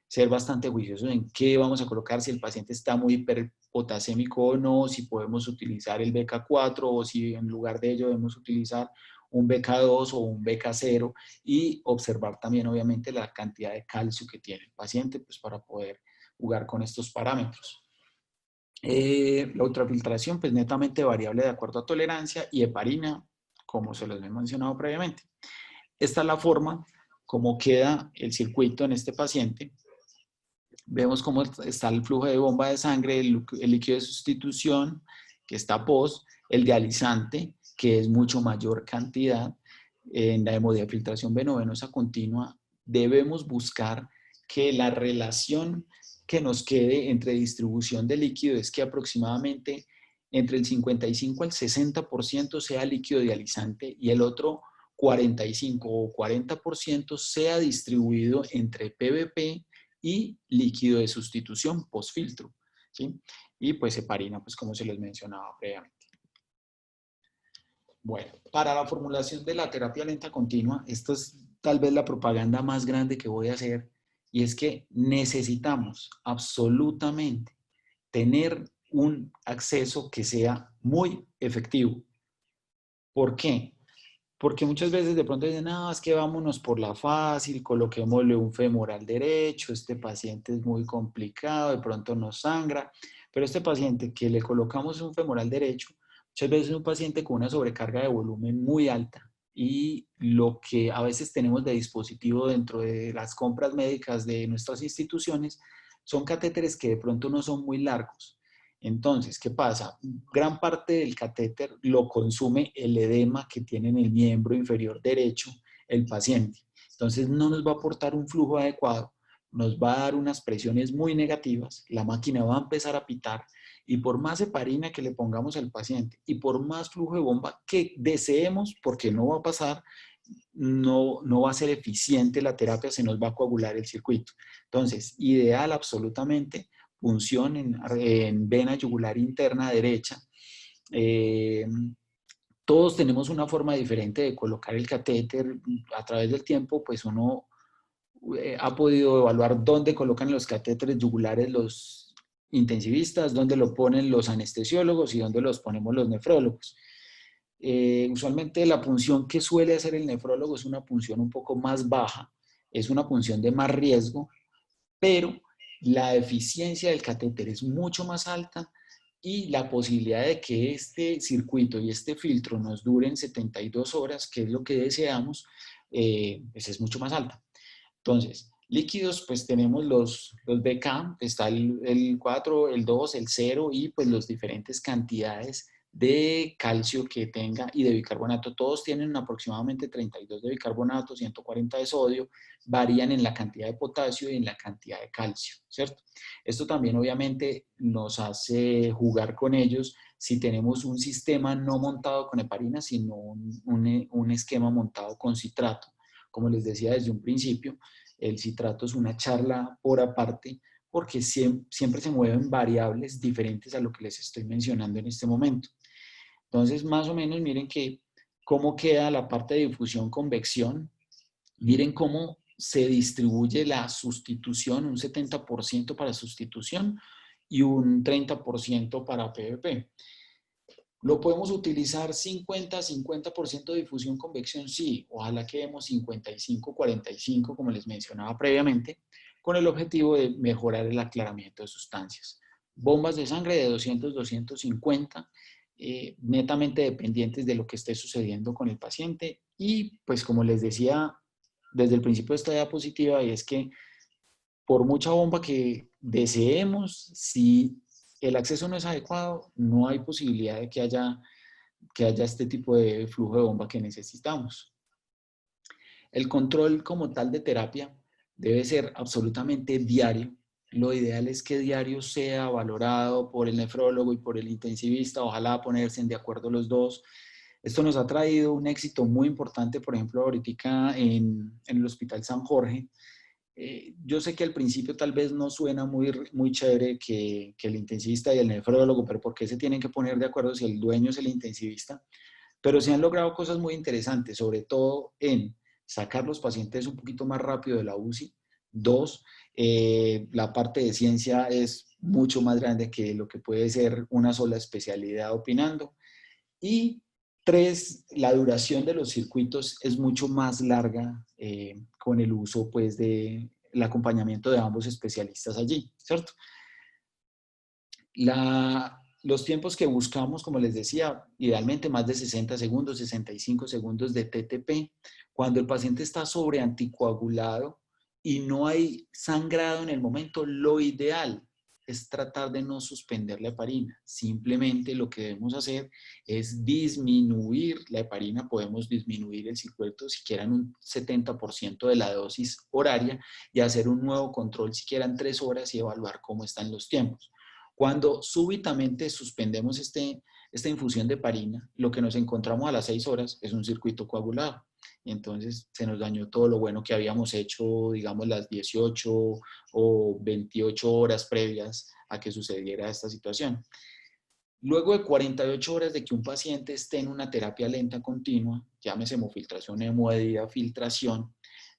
ser bastante juiciosos en qué vamos a colocar, si el paciente está muy hiperpotasémico o no, si podemos utilizar el BK4 o si en lugar de ello debemos utilizar un BK2 o un BK0, y observar también obviamente la cantidad de calcio que tiene el paciente, pues para poder jugar con estos parámetros. La ultrafiltración, pues netamente variable de acuerdo a tolerancia, y heparina, como se los he mencionado previamente. Esta es la forma como queda el circuito en este paciente. Vemos cómo está el flujo de bomba de sangre, el líquido de sustitución que está post, el dializante que es mucho mayor cantidad. En la hemodiafiltración venovenosa continua debemos buscar que la relación que nos quede entre distribución de líquido es que aproximadamente entre el 55 al 60% sea líquido dializante y el otro 45 o 40% sea distribuido entre PVP y líquido de sustitución postfiltro, ¿sí? Y pues heparina, pues como se les mencionaba previamente. Bueno, para la formulación de la terapia lenta continua, esto es tal vez la propaganda más grande que voy a hacer, y es que necesitamos absolutamente tener un acceso que sea muy efectivo. ¿Por qué? Porque muchas veces de pronto dicen, no, es que vámonos por la fácil, coloquémosle un femoral derecho, este paciente es muy complicado, de pronto nos sangra, pero este paciente que le colocamos un femoral derecho, muchas veces es un paciente con una sobrecarga de volumen muy alta y lo que a veces tenemos de dispositivo dentro de las compras médicas de nuestras instituciones son catéteres que de pronto no son muy largos. Entonces, ¿qué pasa? Gran parte del catéter lo consume el edema que tiene en el miembro inferior derecho el paciente. Entonces, no nos va a aportar un flujo adecuado, nos va a dar unas presiones muy negativas, la máquina va a empezar a pitar y por más heparina que le pongamos al paciente y por más flujo de bomba que deseemos, porque no va a pasar, no va a ser eficiente la terapia, se nos va a coagular el circuito. Entonces, ideal absolutamente punción en vena yugular interna derecha. Todos tenemos una forma diferente de colocar el catéter. A través del tiempo, pues uno ha podido evaluar dónde colocan los catéteres yugulares los intensivistas, dónde lo ponen los anestesiólogos y dónde los ponemos los nefrólogos. Usualmente la punción que suele hacer el nefrólogo es una punción un poco más baja, es una punción de más riesgo, pero la eficiencia del catéter es mucho más alta y la posibilidad de que este circuito y este filtro nos duren 72 horas, que es lo que deseamos, pues es mucho más alta. Entonces, líquidos, pues tenemos los BK, está el 4, el 2, el 0 y pues las diferentes cantidades de calcio que tenga y de bicarbonato. Todos tienen aproximadamente 32 de bicarbonato, 140 de sodio, varían en la cantidad de potasio y en la cantidad de calcio, ¿cierto? Esto también obviamente nos hace jugar con ellos si tenemos un sistema no montado con heparina, sino un esquema montado con citrato. Como les decía desde un principio, el citrato es una charla por aparte porque siempre se mueven variables diferentes a lo que les estoy mencionando en este momento. Entonces, más o menos, miren que cómo queda la parte de difusión-convección. Miren cómo se distribuye la sustitución, un 70% para sustitución y un 30% para PVP. ¿Lo podemos utilizar 50% de difusión-convección? Sí, ojalá quedemos 55-45, como les mencionaba previamente, con el objetivo de mejorar el aclaramiento de sustancias. Bombas de sangre de 200-250, netamente dependientes de lo que esté sucediendo con el paciente. Y pues como les decía desde el principio de esta diapositiva, y es que por mucha bomba que deseemos, si el acceso no es adecuado, no hay posibilidad de que haya este tipo de flujo de bomba que necesitamos. El control como tal de terapia debe ser absolutamente diario. Lo ideal es que diario sea valorado por el nefrólogo y por el intensivista, ojalá ponerse de acuerdo los dos. Esto nos ha traído un éxito muy importante, por ejemplo, ahorita en el Hospital San Jorge. Yo sé que al principio tal vez no suena muy chévere que el intensivista y el nefrólogo, pero ¿por qué se tienen que poner de acuerdo si el dueño es el intensivista? Pero se han logrado cosas muy interesantes, sobre todo en sacar los pacientes un poquito más rápido de la UCI. Dos, la parte de ciencia es mucho más grande que lo que puede ser una sola especialidad opinando. Y tres, la duración de los circuitos es mucho más larga con el uso pues del acompañamiento de ambos especialistas allí, ¿cierto? Los tiempos que buscamos, como les decía, idealmente más de 60 segundos, 65 segundos de TTP. Cuando el paciente está sobre anticoagulado y no hay sangrado en el momento, lo ideal es tratar de no suspender la heparina. Simplemente lo que debemos hacer es disminuir la heparina. Podemos disminuir el circuito siquiera en un 70% de la dosis horaria y hacer un nuevo control siquiera en 3 horas y evaluar cómo están los tiempos. Cuando súbitamente suspendemos esta infusión de heparina, lo que nos encontramos a las 6 horas es un circuito coagulado. Y entonces se nos dañó todo lo bueno que habíamos hecho, digamos, las 18 o 28 horas previas a que sucediera esta situación. Luego de 48 horas de que un paciente esté en una terapia lenta continua, llámese hemofiltración, hemodiafiltración,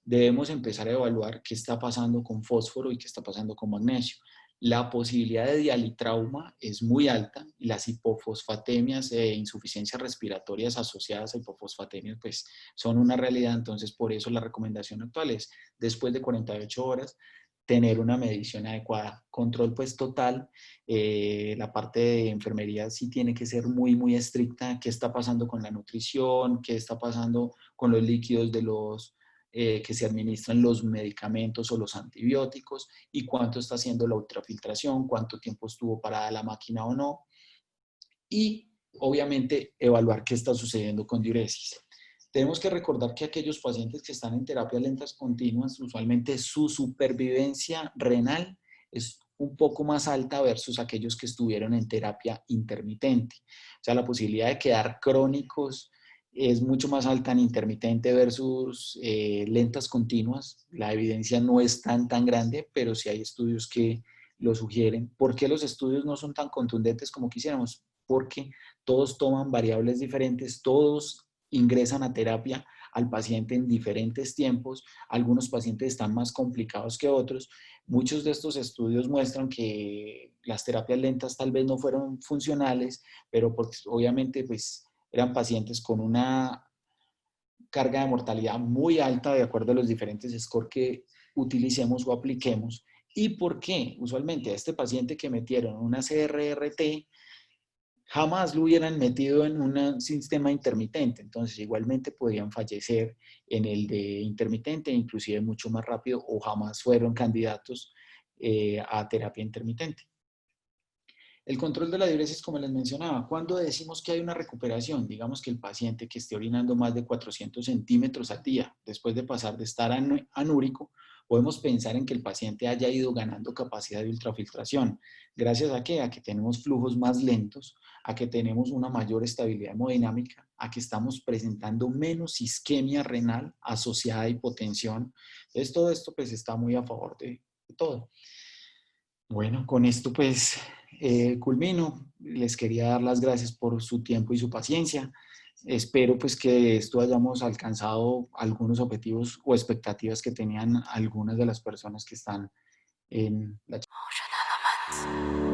debemos empezar a evaluar qué está pasando con fósforo y qué está pasando con magnesio. La posibilidad de dialitrauma es muy alta y las hipofosfatemias e insuficiencias respiratorias asociadas a hipofosfatemias pues son una realidad. Entonces, por eso la recomendación actual es, después de 48 horas, tener una medición adecuada. Control pues total, la parte de enfermería sí tiene que ser muy, muy estricta. ¿Qué está pasando con la nutrición? ¿Qué está pasando con los líquidos de los que se administran los medicamentos o los antibióticos? ¿Y cuánto está haciendo la ultrafiltración? ¿Cuánto tiempo estuvo parada la máquina o no? Y obviamente evaluar qué está sucediendo con diuresis. Tenemos que recordar que aquellos pacientes que están en terapias lentas continuas, usualmente su supervivencia renal es un poco más alta versus aquellos que estuvieron en terapia intermitente. O sea, la posibilidad de quedar crónicos es mucho más alta en intermitente versus lentas continuas. La evidencia no es tan grande, pero sí hay estudios que lo sugieren. ¿Por qué los estudios no son tan contundentes como quisiéramos? Porque todos toman variables diferentes, todos ingresan a terapia al paciente en diferentes tiempos. Algunos pacientes están más complicados que otros. Muchos de estos estudios muestran que las terapias lentas tal vez no fueron funcionales, pero porque obviamente pues eran pacientes con una carga de mortalidad muy alta de acuerdo a los diferentes scores que utilicemos o apliquemos. ¿Y por qué? Usualmente a este paciente que metieron una CRRT jamás lo hubieran metido en un sistema intermitente, entonces igualmente podían fallecer en el de intermitente, inclusive mucho más rápido, o jamás fueron candidatos a terapia intermitente. El control de la diuresis, como les mencionaba, cuando decimos que hay una recuperación, digamos que el paciente que esté orinando más de 400 centímetros al día, después de pasar de estar anúrico, podemos pensar en que el paciente haya ido ganando capacidad de ultrafiltración. ¿Gracias a qué? A que tenemos flujos más lentos, a que tenemos una mayor estabilidad hemodinámica, a que estamos presentando menos isquemia renal asociada a hipotensión. Entonces, todo esto pues está muy a favor de todo. Bueno, con esto pues culmino. Les quería dar las gracias por su tiempo y su paciencia. Espero pues que esto hayamos alcanzado algunos objetivos o expectativas que tenían algunas de las personas que están en la charla.